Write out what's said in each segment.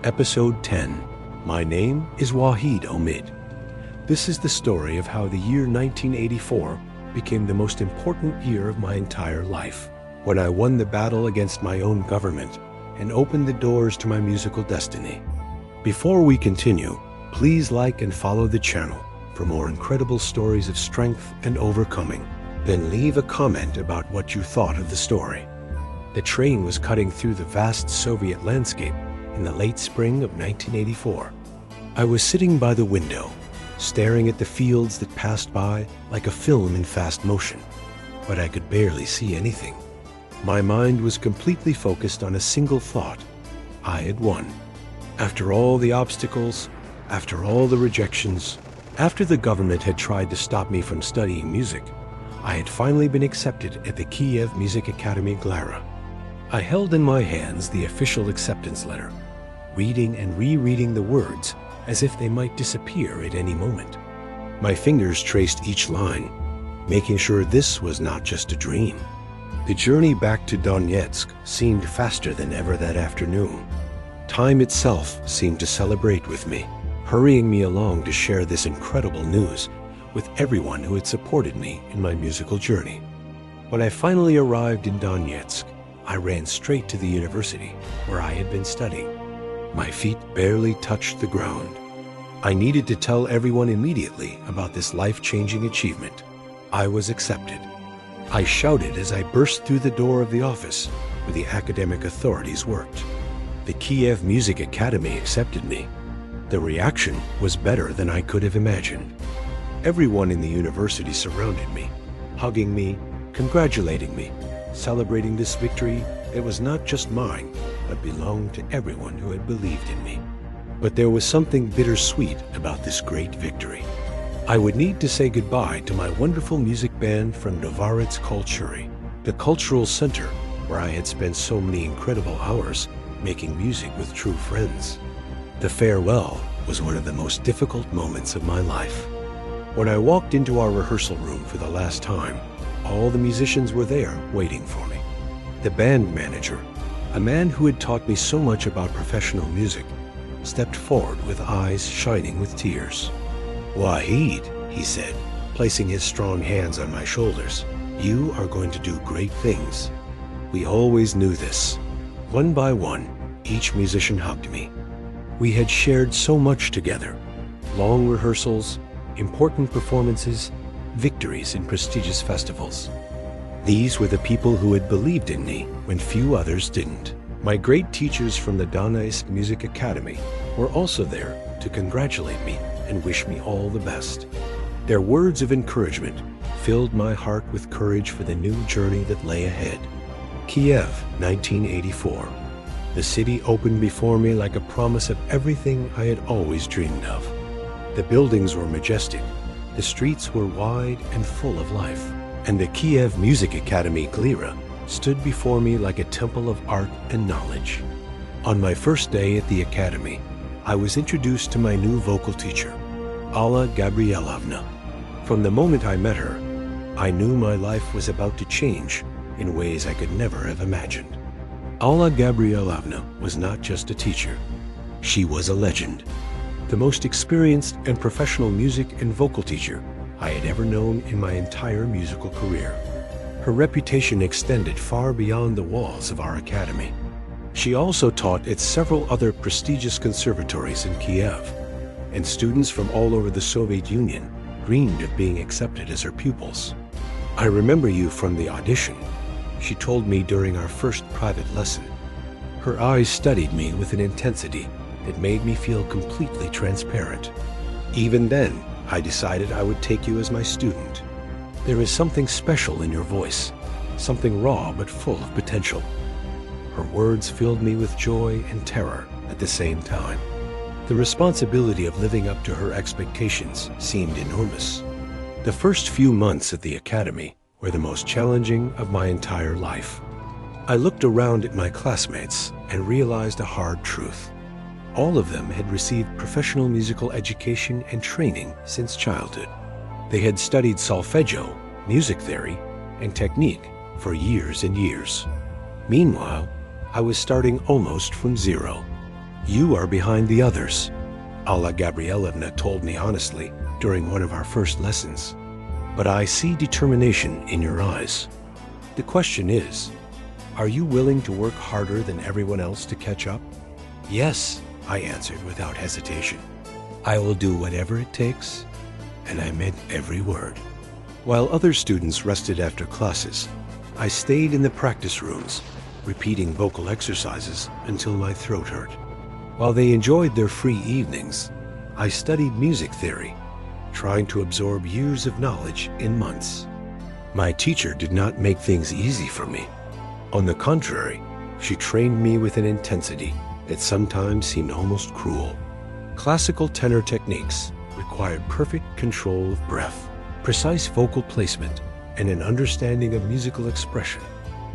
Episode 10. My name is Wahid Omid. This is the story of how the year 1984 became the most important year of my entire life, when I won the battle against my own government and opened the doors to my musical destiny. Before we continue, please like and follow the channel for more incredible stories of strength and overcoming. Then leave a comment about what you thought of the story. The train was cutting through the vast Soviet landscape in the late spring of 1984. I was sitting by the window, staring at the fields that passed by like a film in fast motion, but I could barely see anything. My mind was completely focused on a single thought. I had won. After all the obstacles, after all the rejections, after the government had tried to stop me from studying music, I had finally been accepted at the Kiev Music Academy Glara. I held in my hands the official acceptance letter, reading and rereading the words as if they might disappear at any moment. My fingers traced each line, making sure this was not just a dream. The journey back to Donetsk seemed faster than ever that afternoon. Time itself seemed to celebrate with me, hurrying me along to share this incredible news with everyone who had supported me in my musical journey. When I finally arrived in Donetsk, I ran straight to the university where I had been studying. My feet barely touched the ground. I needed to tell everyone immediately about this life-changing achievement. I was accepted. I shouted as I burst through the door of the office where the academic authorities worked. The Kiev Music Academy accepted me. The reaction was better than I could have imagined. Everyone in the university surrounded me, hugging me, congratulating me, celebrating this victory that was not just mine, but belonged to everyone who had believed in me. But there was something bittersweet about this great victory. I would need to say goodbye to my wonderful music band from Novarets Kulturi, the cultural center where I had spent so many incredible hours making music with true friends. The farewell was one of the most difficult moments of my life. When I walked into our rehearsal room for the last time, all the musicians were there waiting for me. The band manager, a man who had taught me so much about professional music, stepped forward with eyes shining with tears. "Wahid," he said, placing his strong hands on my shoulders, "you are going to do great things." We always knew this. One by one, each musician hugged me. We had shared so much together: long rehearsals, important performances, victories in prestigious festivals. These were the people who had believed in me when few others didn't. My great teachers from the Donetsk Music Academy were also there to congratulate me and wish me all the best. Their words of encouragement filled my heart with courage for the new journey that lay ahead. Kiev, 1984. The city opened before me like a promise of everything I had always dreamed of. The buildings were majestic, the streets were wide and full of life, and the Kiev Music Academy Glara stood before me like a temple of art and knowledge. On my first day at the academy, I was introduced to my new vocal teacher, Alla Gabrielovna. From the moment I met her, I knew my life was about to change in ways I could never have imagined. Alla Gabrielovna was not just a teacher. She was a legend, the most experienced and professional music and vocal teacher I had ever known in my entire musical career. Her reputation extended far beyond the walls of our academy. She also taught at several other prestigious conservatories in Kiev, and students from all over the Soviet Union dreamed of being accepted as her pupils. "I remember you from the audition," she told me during our first private lesson. Her eyes studied me with an intensity that made me feel completely transparent. "Even then, I decided I would take you as my student. There is something special in your voice, something raw but full of potential." Her words filled me with joy and terror at the same time. The responsibility of living up to her expectations seemed enormous. The first few months at the academy were the most challenging of my entire life. I looked around at my classmates and realized a hard truth. All of them had received professional musical education and training since childhood. They had studied solfeggio, music theory, and technique for years and years. Meanwhile, I was starting almost from zero. You are behind the others, Alla Gabrielevna told me honestly during one of our first lessons. But I see determination in your eyes. The question is, are you willing to work harder than everyone else to catch up? Yes, I answered without hesitation. I will do whatever it takes, and I meant every word. While other students rested after classes, I stayed in the practice rooms, repeating vocal exercises until my throat hurt. While they enjoyed their free evenings, I studied music theory, trying to absorb years of knowledge in months. My teacher did not make things easy for me. On the contrary, she trained me with an intensity that sometimes seemed almost cruel. Classical tenor techniques required perfect control of breath, precise vocal placement, and an understanding of musical expression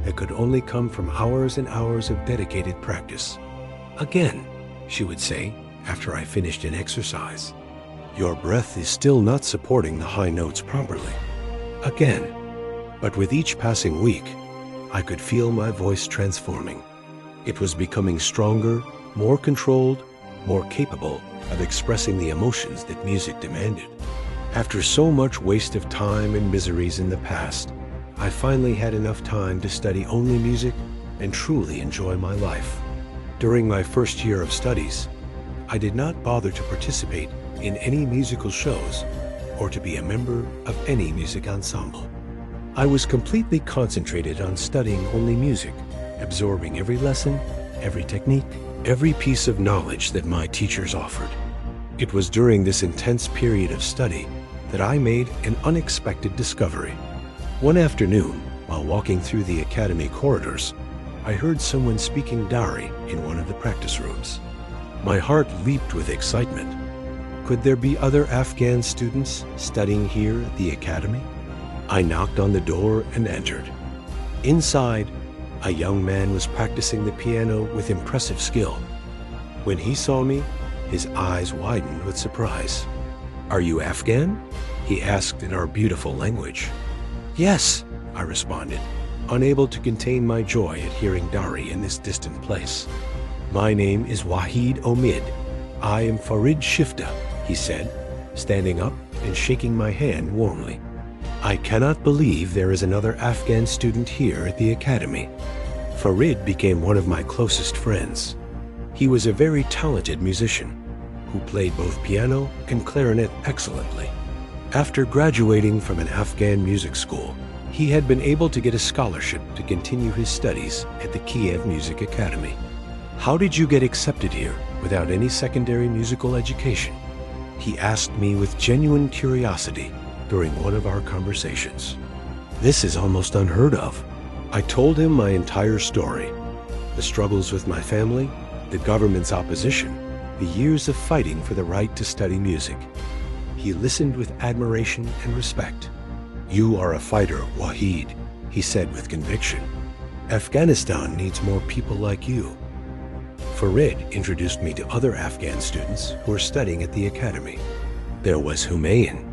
that could only come from hours and hours of dedicated practice. Again, she would say after I finished an exercise, your breath is still not supporting the high notes properly. Again. But with each passing week, I could feel my voice transforming. It was becoming stronger, more controlled, more capable of expressing the emotions that music demanded. After so much waste of time and miseries in the past, I finally had enough time to study only music and truly enjoy my life. During my first year of studies, I did not bother to participate in any musical shows or to be a member of any music ensemble. I was completely concentrated on studying only music, absorbing every lesson, every technique, every piece of knowledge that my teachers offered. It was during this intense period of study that I made an unexpected discovery. One afternoon, while walking through the academy corridors, I heard someone speaking Dari in one of the practice rooms. My heart leaped with excitement. Could there be other Afghan students studying here at the academy? I knocked on the door and entered. Inside, a young man was practicing the piano with impressive skill. When he saw me, his eyes widened with surprise. "Are you Afghan?" he asked in our beautiful language. "Yes," I responded, unable to contain my joy at hearing Dari in this distant place. "My name is Wahid Omid. I am Farid Shifta," he said, standing up and shaking my hand warmly. "I cannot believe there is another Afghan student here at the academy." Farid became one of my closest friends. He was a very talented musician who played both piano and clarinet excellently. After graduating from an Afghan music school, he had been able to get a scholarship to continue his studies at the Kiev Music Academy. "How did you get accepted here without any secondary musical education?" he asked me with genuine curiosity during one of our conversations. "This is almost unheard of." I told him my entire story, the struggles with my family, the government's opposition, the years of fighting for the right to study music. He listened with admiration and respect. "You are a fighter, Wahid," he said with conviction. "Afghanistan needs more people like you." Farid introduced me to other Afghan students who were studying at the academy. There was Humayun,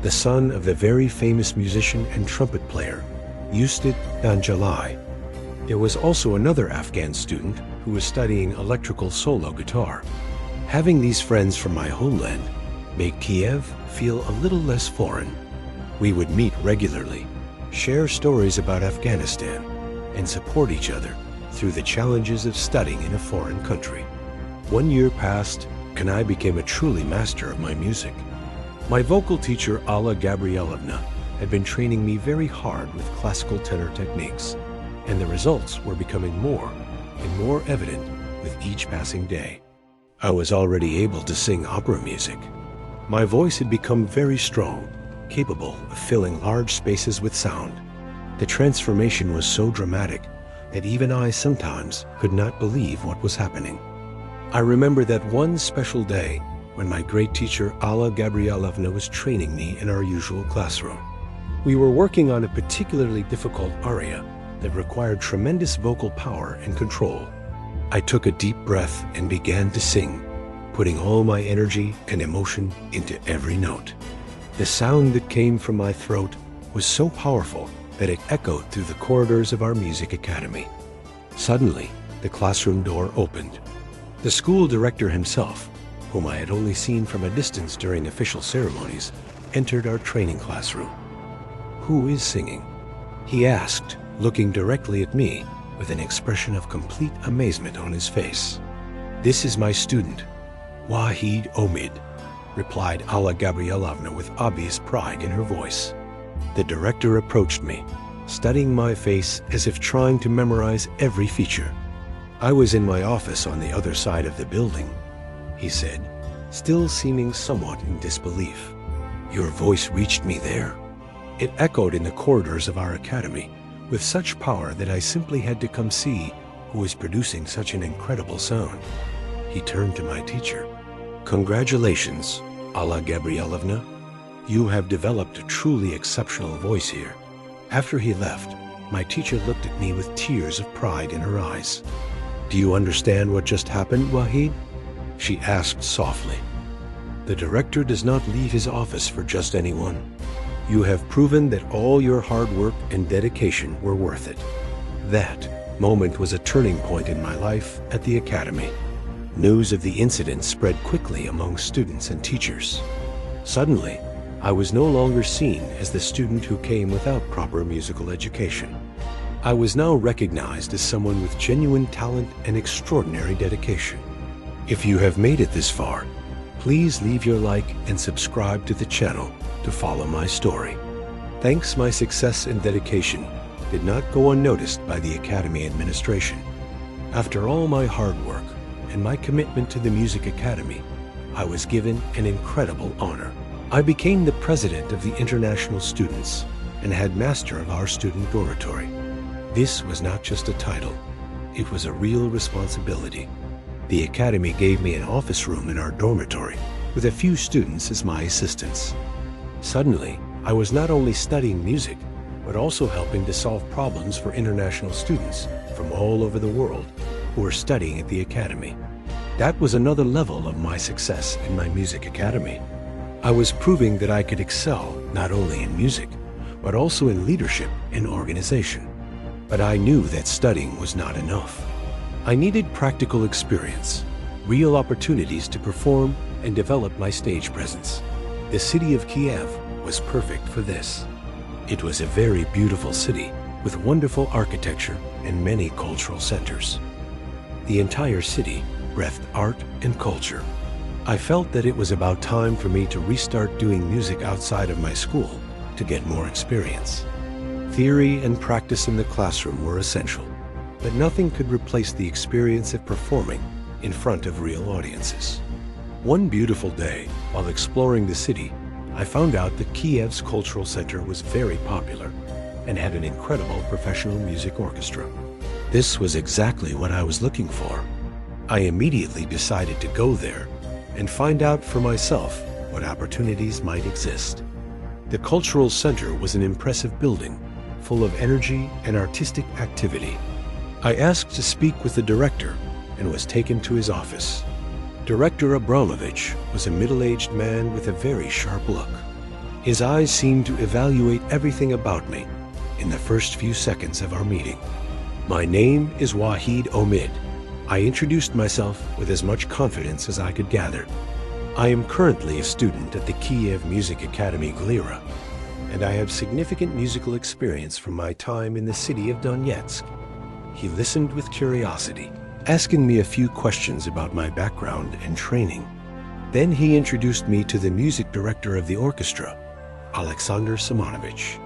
the son of the very famous musician and trumpet player, Ustad Danjalai. There was also another Afghan student who was studying electrical solo guitar. Having these friends from my homeland made Kiev feel a little less foreign. We would meet regularly, share stories about Afghanistan, and support each other through the challenges of studying in a foreign country. 1 year passed, and I became a truly master of my music. My vocal teacher, Alla Gabrielevna, had been training me very hard with classical tenor techniques, and the results were becoming more and more evident with each passing day. I was already able to sing opera music. My voice had become very strong, capable of filling large spaces with sound. The transformation was so dramatic that even I sometimes could not believe what was happening. I remember that one special day when my great teacher Alla Gabrielevna was training me in our usual classroom. We were working on a particularly difficult aria that required tremendous vocal power and control. I took a deep breath and began to sing, putting all my energy and emotion into every note. The sound that came from my throat was so powerful that it echoed through the corridors of our music academy. Suddenly, the classroom door opened. The school director himself, whom I had only seen from a distance during official ceremonies, entered our training classroom. "Who is singing?" he asked, looking directly at me with an expression of complete amazement on his face. "This is my student, Wahid Omid," replied Alla Gabrielovna with obvious pride in her voice. The director approached me, studying my face as if trying to memorize every feature. "I was in my office on the other side of the building," he said, still seeming somewhat in disbelief. "Your voice reached me there." It echoed in the corridors of our academy with such power that I simply had to come see who was producing such an incredible sound. He turned to my teacher. "Congratulations, Alla Gabrielovna. You have developed a truly exceptional voice here." After he left, my teacher looked at me with tears of pride in her eyes. "Do you understand what just happened, Wahid?" she asked softly. "The director does not leave his office for just anyone. You have proven that all your hard work and dedication were worth it." That moment was a turning point in my life at the academy. News of the incident spread quickly among students and teachers. Suddenly, I was no longer seen as the student who came without proper musical education. I was now recognized as someone with genuine talent and extraordinary dedication. If you have made it this far, please leave your like and subscribe to the channel to follow my story. Thanks, my success and dedication did not go unnoticed by the Academy administration. After all my hard work and my commitment to the Music Academy, I was given an incredible honor. I became the president of the international students and head master of our student dormitory. This was not just a title, it was a real responsibility. The Academy gave me an office room in our dormitory with a few students as my assistants. Suddenly, I was not only studying music, but also helping to solve problems for international students from all over the world who were studying at the Academy. That was another level of my success in my Music Academy. I was proving that I could excel not only in music, but also in leadership and organization. But I knew that studying was not enough. I needed practical experience, real opportunities to perform and develop my stage presence. The city of Kiev was perfect for this. It was a very beautiful city with wonderful architecture and many cultural centers. The entire city breathed art and culture. I felt that it was about time for me to restart doing music outside of my school to get more experience. Theory and practice in the classroom were essential, but nothing could replace the experience of performing in front of real audiences. One beautiful day, while exploring the city, I found out that Kiev's cultural center was very popular and had an incredible professional music orchestra. This was exactly what I was looking for. I immediately decided to go there and find out for myself what opportunities might exist. The cultural center was an impressive building, full of energy and artistic activity. I asked to speak with the director and was taken to his office. Director Abramovich was a middle-aged man with a very sharp look. His eyes seemed to evaluate everything about me in the first few seconds of our meeting. "My name is Wahid Omid." I introduced myself with as much confidence as I could gather. "I am currently a student at the Kiev Music Academy Glira, and I have significant musical experience from my time in the city of Donetsk." He listened with curiosity, asking me a few questions about my background and training. Then he introduced me to the music director of the orchestra, Alexander Simonovich.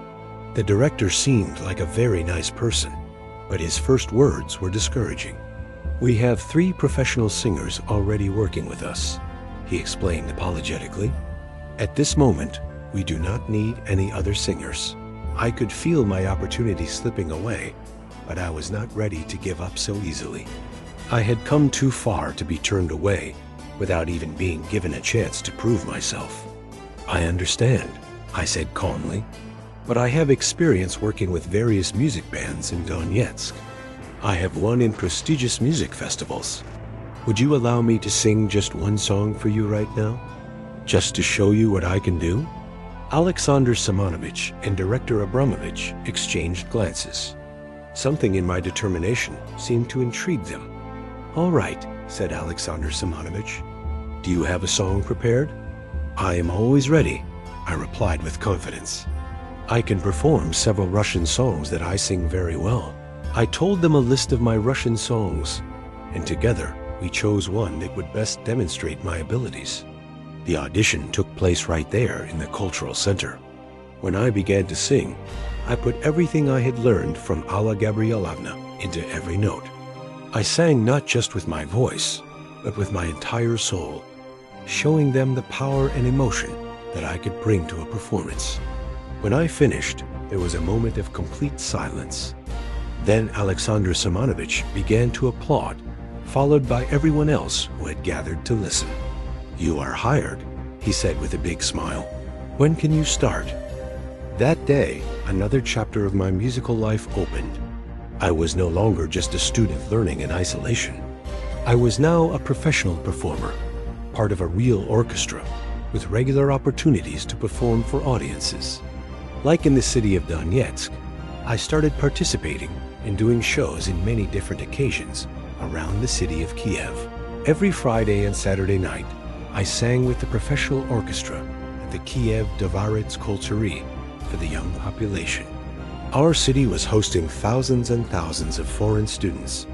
The director seemed like a very nice person, but his first words were discouraging. "We have 3 professional singers already working with us," he explained apologetically. "At this moment, we do not need any other singers." I could feel my opportunity slipping away, but I was not ready to give up so easily. I had come too far to be turned away without even being given a chance to prove myself. "I understand," I said calmly, "but I have experience working with various music bands in Donetsk. I have won in prestigious music festivals. Would you allow me to sing just one song for you right now? Just to show you what I can do?" Alexander Simonovich and Director Abramovich exchanged glances. Something in my determination seemed to intrigue them. "All right," said Alexander Simonovich. "Do you have a song prepared?" "I am always ready," I replied with confidence. "I can perform several Russian songs that I sing very well." I told them a list of my Russian songs, and together we chose one that would best demonstrate my abilities. The audition took place right there in the cultural center. When I began to sing, I put everything I had learned from Alla Gabrielovna into every note. I sang not just with my voice, but with my entire soul, showing them the power and emotion that I could bring to a performance. When I finished, there was a moment of complete silence. Then Alexander Simonovich began to applaud, followed by everyone else who had gathered to listen. "You are hired," he said with a big smile. "When can you start?" That day, another chapter of my musical life opened. I was no longer just a student learning in isolation. I was now a professional performer, part of a real orchestra, with regular opportunities to perform for audiences. Like in the city of Donetsk, I started participating and doing shows in many different occasions around the city of Kiev. Every Friday and Saturday night, I sang with the professional orchestra at the Kiev Dvorets Kultury for the young population. Our city was hosting thousands and thousands of foreign students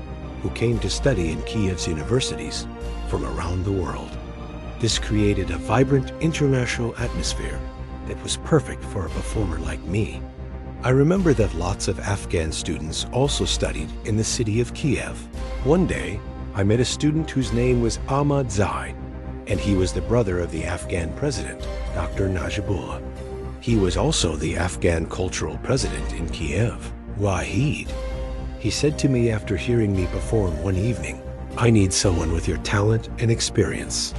who came to study in Kiev's universities from around the world. This created a vibrant international atmosphere that was perfect for a performer like me. I remember that lots of Afghan students also studied in the city of Kiev. One day, I met a student whose name was Ahmad Zai, and he was the brother of the Afghan president, Dr. Najibullah. He was also the Afghan cultural president in Kiev, Wahid. He said to me after hearing me perform one evening, "I need someone with your talent and experience.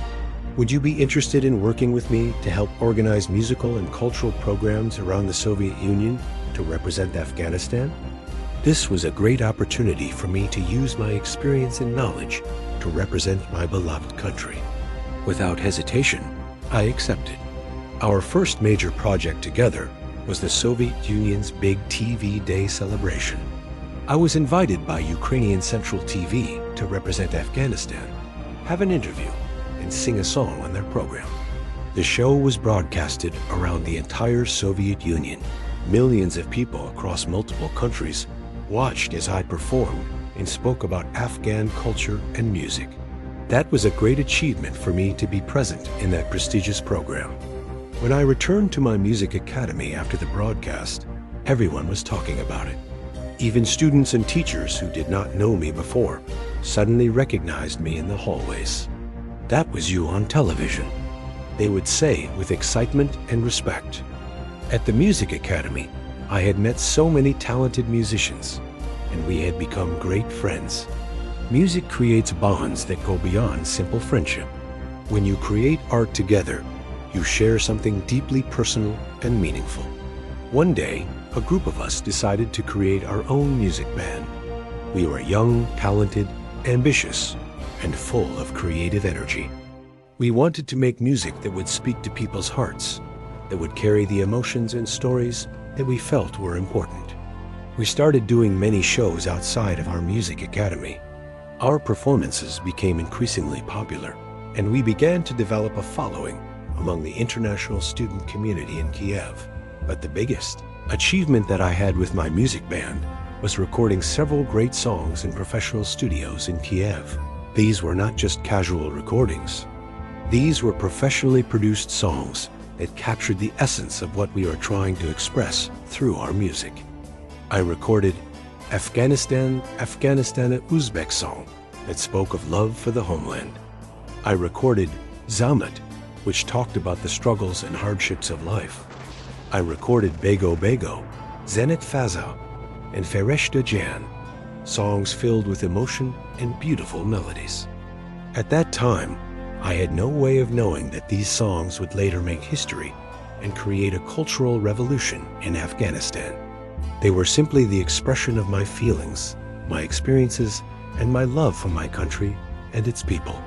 Would you be interested in working with me to help organize musical and cultural programs around the Soviet Union to represent Afghanistan?" This was a great opportunity for me to use my experience and knowledge to represent my beloved country. Without hesitation, I accepted. Our first major project together was the Soviet Union's big TV Day celebration. I was invited by Ukrainian Central TV to represent Afghanistan, have an interview, and sing a song on their program. The show was broadcasted around the entire Soviet Union. Millions of people across multiple countries watched as I performed and spoke about Afghan culture and music. That was a great achievement for me to be present in that prestigious program. When I returned to my music academy after the broadcast, everyone was talking about it. Even students and teachers who did not know me before suddenly recognized me in the hallways. "That was you on television," they would say with excitement and respect. At the music academy, I had met so many talented musicians, and we had become great friends. Music creates bonds that go beyond simple friendship. When you create art together, you share something deeply personal and meaningful. One day, a group of us decided to create our own music band. We were young, talented, ambitious, and full of creative energy. We wanted to make music that would speak to people's hearts, that would carry the emotions and stories that we felt were important. We started doing many shows outside of our music academy. Our performances became increasingly popular, and we began to develop a following among the international student community in Kiev. But the biggest achievement that I had with my music band was recording several great songs in professional studios in Kiev. These were not just casual recordings. These were professionally produced songs that captured the essence of what we were trying to express through our music. I recorded Afghanistan, Afghanistan, a Uzbek song that spoke of love for the homeland. I recorded Zamet, which talked about the struggles and hardships of life. I recorded Bego Bego, Zenit Faza, and Fereshta Jan, songs filled with emotion and beautiful melodies. At that time, I had no way of knowing that these songs would later make history and create a cultural revolution in Afghanistan. They were simply the expression of my feelings, my experiences, and my love for my country and its people.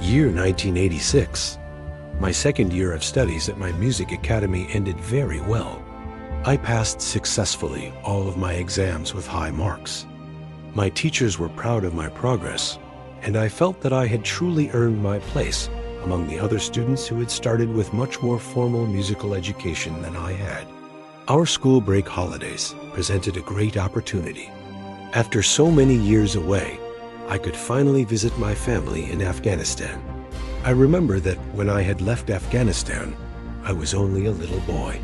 Year 1986. My second year of studies at my music academy ended very well. I passed successfully all of my exams with high marks. My teachers were proud of my progress, and I felt that I had truly earned my place among the other students who had started with much more formal musical education than I had. Our school break holidays presented a great opportunity. After so many years away, I could finally visit my family in Afghanistan. I remember that when I had left Afghanistan, I was only a little boy.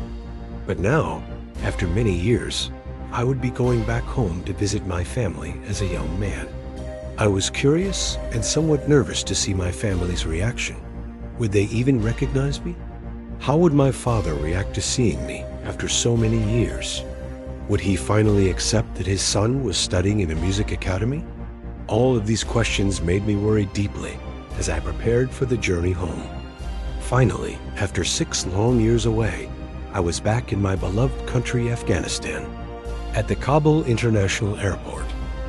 But now, after many years, I would be going back home to visit my family as a young man. I was curious and somewhat nervous to see my family's reaction. Would they even recognize me? How would my father react to seeing me after so many years? Would he finally accept that his son was studying in a music academy? All of these questions made me worry deeply as I prepared for the journey home. Finally, after 6 long years away, I was back in my beloved country, Afghanistan. At the Kabul International Airport,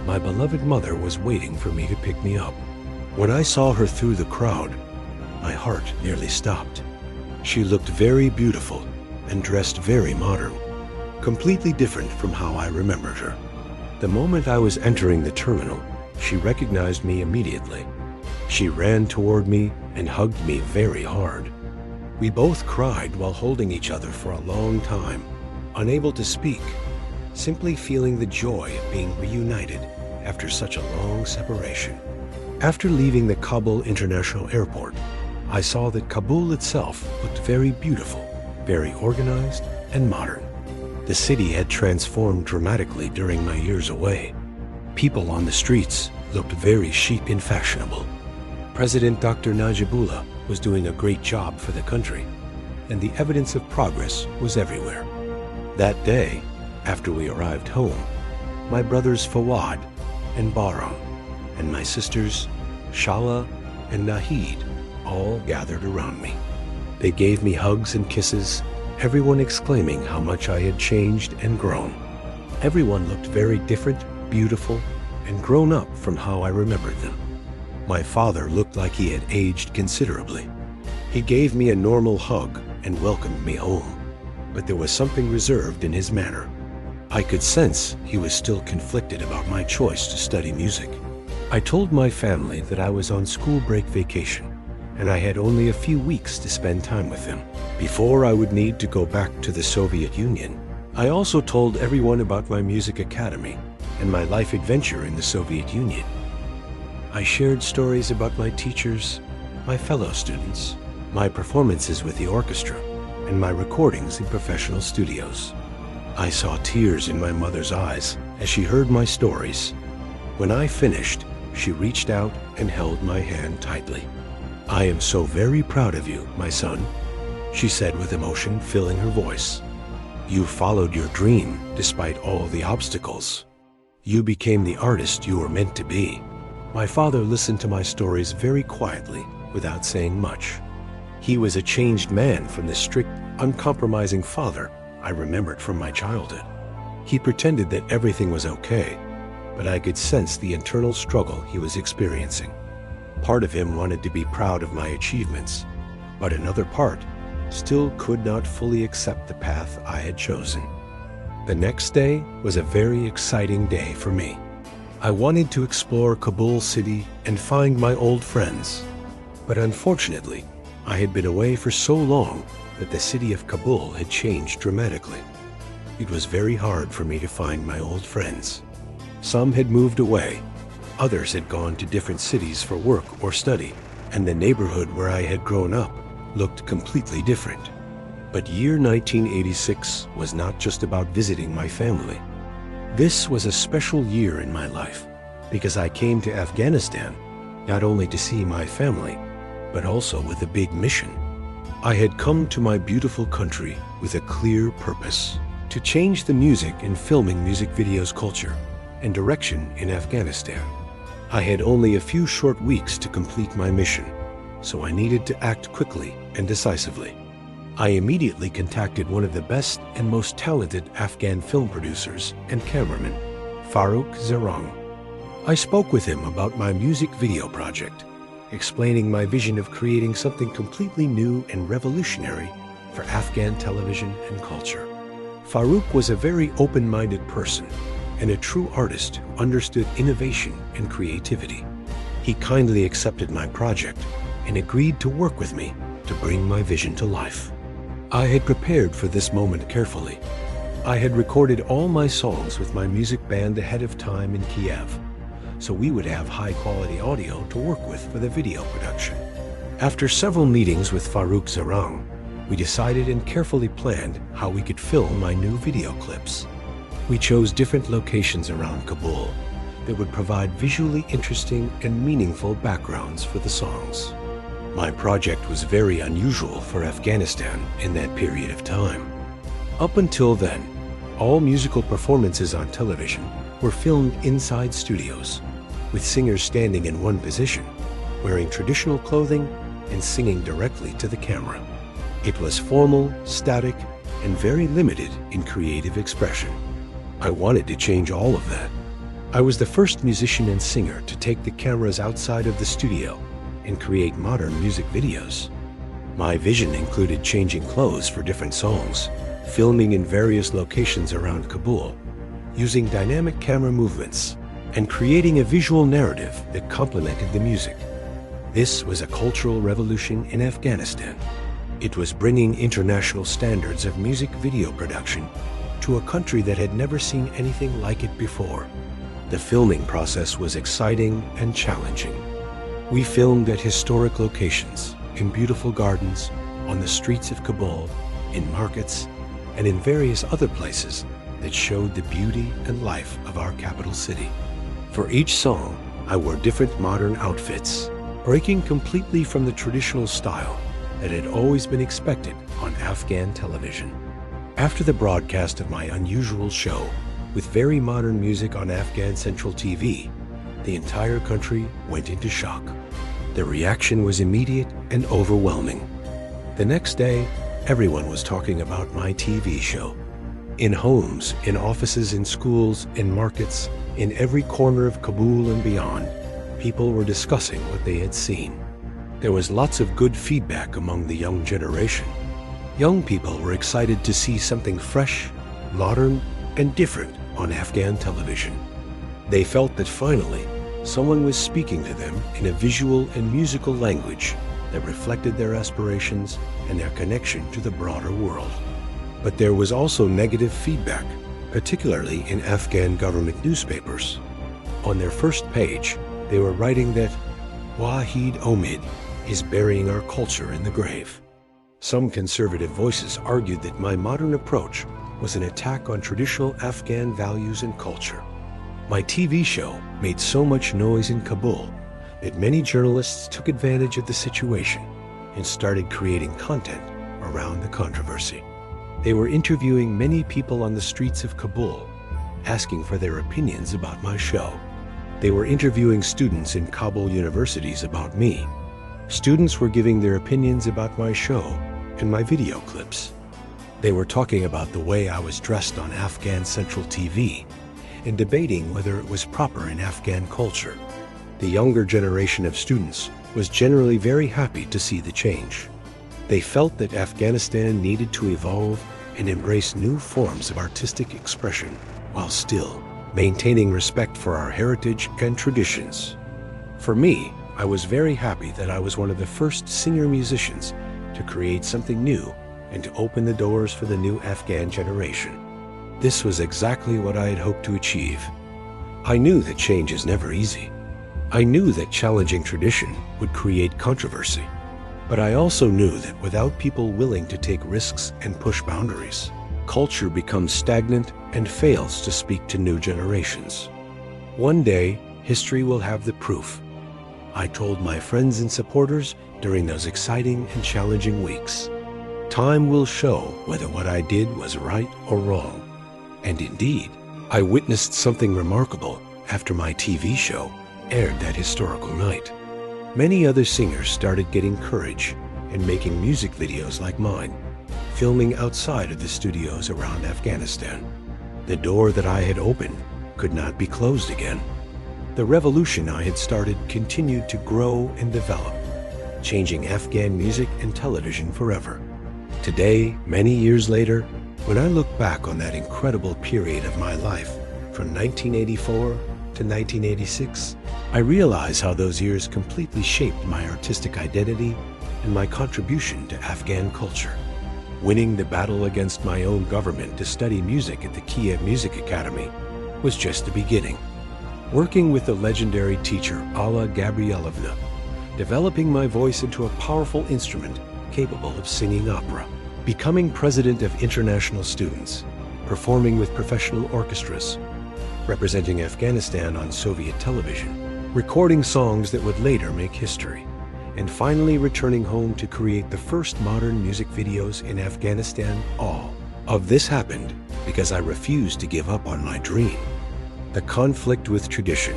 my beloved mother was waiting for me to pick me up. When I saw her through the crowd, my heart nearly stopped. She looked very beautiful and dressed very modern, completely different from how I remembered her. The moment I was entering the terminal, she recognized me immediately. She ran toward me and hugged me very hard. We both cried while holding each other for a long time, unable to speak, simply feeling the joy of being reunited after such a long separation. After leaving the Kabul International Airport, I saw that Kabul itself looked very beautiful, very organized and modern. The city had transformed dramatically during my years away. People on the streets looked very chic and fashionable. President Dr. Najibullah was doing a great job for the country, and the evidence of progress was everywhere. That day, after we arrived home, my brothers Fawad and Bahram and my sisters Shala and Nahid all gathered around me. They gave me hugs and kisses, everyone exclaiming how much I had changed and grown. Everyone looked very different, beautiful, and grown up from how I remembered them. My father looked like he had aged considerably. He gave me a normal hug and welcomed me home, but there was something reserved in his manner. I could sense he was still conflicted about my choice to study music. I told my family that I was on school break vacation, and I had only a few weeks to spend time with them before I would need to go back to the Soviet Union. I also told everyone about my music academy and my life adventure in the Soviet Union. I shared stories about my teachers, my fellow students, my performances with the orchestra, and my recordings in professional studios. I saw tears in my mother's eyes as she heard my stories. When I finished, she reached out and held my hand tightly. "I am so very proud of you, my son," she said with emotion filling her voice. "You followed your dream despite all the obstacles. You became the artist you were meant to be." My father listened to my stories very quietly, without saying much. He was a changed man from the strict, uncompromising father I remembered from my childhood. He pretended that everything was okay, but I could sense the internal struggle he was experiencing. Part of him wanted to be proud of my achievements, but another part still could not fully accept the path I had chosen. The next day was a very exciting day for me. I wanted to explore Kabul city and find my old friends, but unfortunately, I had been away for so long that the city of Kabul had changed dramatically. It was very hard for me to find my old friends. Some had moved away, others had gone to different cities for work or study, and the neighborhood where I had grown up looked completely different. But year 1986 was not just about visiting my family. This was a special year in my life because I came to Afghanistan not only to see my family, but also with a big mission. I had come to my beautiful country with a clear purpose: to change the music and filming music videos culture and direction in Afghanistan. I had only a few short weeks to complete my mission, so I needed to act quickly and decisively. I immediately contacted one of the best and most talented Afghan film producers and cameramen, Farooq Zarang. I spoke with him about my music video project, explaining my vision of creating something completely new and revolutionary for Afghan television and culture. Farooq was a very open-minded person and a true artist who understood innovation and creativity. He kindly accepted my project and agreed to work with me to bring my vision to life. I had prepared for this moment carefully. I had recorded all my songs with my music band ahead of time in Kiev, so we would have high-quality audio to work with for the video production. After several meetings with Farouk Zarang, we decided and carefully planned how we could film my new video clips. We chose different locations around Kabul that would provide visually interesting and meaningful backgrounds for the songs. My project was very unusual for Afghanistan in that period of time. Up until then, all musical performances on television were filmed inside studios, with singers standing in one position, wearing traditional clothing and singing directly to the camera. It was formal, static, and very limited in creative expression. I wanted to change all of that. I was the first musician and singer to take the cameras outside of the studio and create modern music videos. My vision included changing clothes for different songs, filming in various locations around Kabul, using dynamic camera movements, and creating a visual narrative that complemented the music. This was a cultural revolution in Afghanistan. It was bringing international standards of music video production to a country that had never seen anything like it before. The filming process was exciting and challenging. We filmed at historic locations, in beautiful gardens, on the streets of Kabul, in markets, and in various other places that showed the beauty and life of our capital city. For each song, I wore different modern outfits, breaking completely from the traditional style that had always been expected on Afghan television. After the broadcast of my unusual show, with very modern music on Afghan Central TV, the entire country went into shock. The reaction was immediate and overwhelming. The next day, everyone was talking about my TV show. In homes, in offices, in schools, in markets, in every corner of Kabul and beyond, people were discussing what they had seen. There was lots of good feedback among the young generation. Young people were excited to see something fresh, modern, and different on Afghan television. They felt that finally, someone was speaking to them in a visual and musical language that reflected their aspirations and their connection to the broader world. But there was also negative feedback, particularly in Afghan government newspapers. On their first page, they were writing that Wahid Omid is burying our culture in the grave. Some conservative voices argued that my modern approach was an attack on traditional Afghan values and culture. My TV show made so much noise in Kabul that many journalists took advantage of the situation and started creating content around the controversy. They were interviewing many people on the streets of Kabul, asking for their opinions about my show. They were interviewing students in Kabul universities about me. Students were giving their opinions about my show and my video clips. They were talking about the way I was dressed on Afghan Central TV and debating whether it was proper in Afghan culture. The younger generation of students was generally very happy to see the change. They felt that Afghanistan needed to evolve and embrace new forms of artistic expression while still maintaining respect for our heritage and traditions. For me, I was very happy that I was one of the first singer-musicians to create something new and to open the doors for the new Afghan generation. This was exactly what I had hoped to achieve. I knew that change is never easy. I knew that challenging tradition would create controversy. But I also knew that without people willing to take risks and push boundaries, culture becomes stagnant and fails to speak to new generations. One day, history will have the proof. I told my friends and supporters during those exciting and challenging weeks. Time will show whether what I did was right or wrong. And indeed, I witnessed something remarkable after my TV show aired that historical night. Many other singers started getting courage and making music videos like mine, filming outside of the studios around Afghanistan. The door that I had opened could not be closed again. The revolution I had started continued to grow and develop, changing Afghan music and television forever. Today, many years later, when I look back on that incredible period of my life, from 1984 to 1986, I realize how those years completely shaped my artistic identity and my contribution to Afghan culture. Winning the battle against my own government to study music at the Kiev Music Academy was just the beginning. Working with the legendary teacher Alla Gabrielovna, developing my voice into a powerful instrument capable of singing opera, becoming president of international students, performing with professional orchestras, representing Afghanistan on Soviet television, recording songs that would later make history, and finally returning home to create the first modern music videos in Afghanistan. All of this happened because I refused to give up on my dream. The conflict with tradition,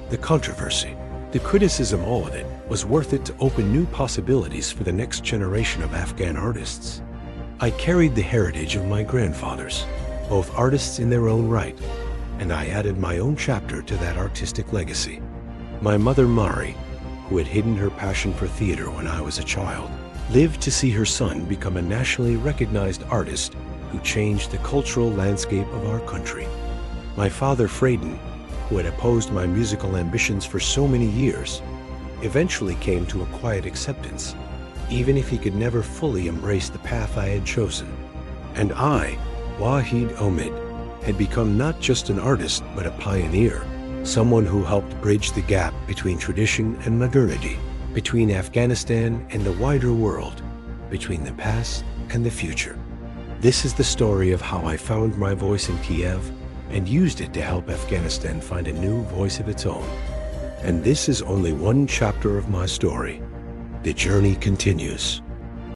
the controversy, the criticism, all of it was worth it to open new possibilities for the next generation of Afghan artists. I carried the heritage of my grandfathers, both artists in their own right, and I added my own chapter to that artistic legacy. My mother Mari, who had hidden her passion for theater when I was a child, lived to see her son become a nationally recognized artist who changed the cultural landscape of our country. My father Freden, who had opposed my musical ambitions for so many years, eventually came to a quiet acceptance, even if he could never fully embrace the path I had chosen. And I, Wahid Omid, had become not just an artist, but a pioneer, someone who helped bridge the gap between tradition and modernity, between Afghanistan and the wider world, between the past and the future. This is the story of how I found my voice in Kiev and used it to help Afghanistan find a new voice of its own. And this is only one chapter of my story. The journey continues.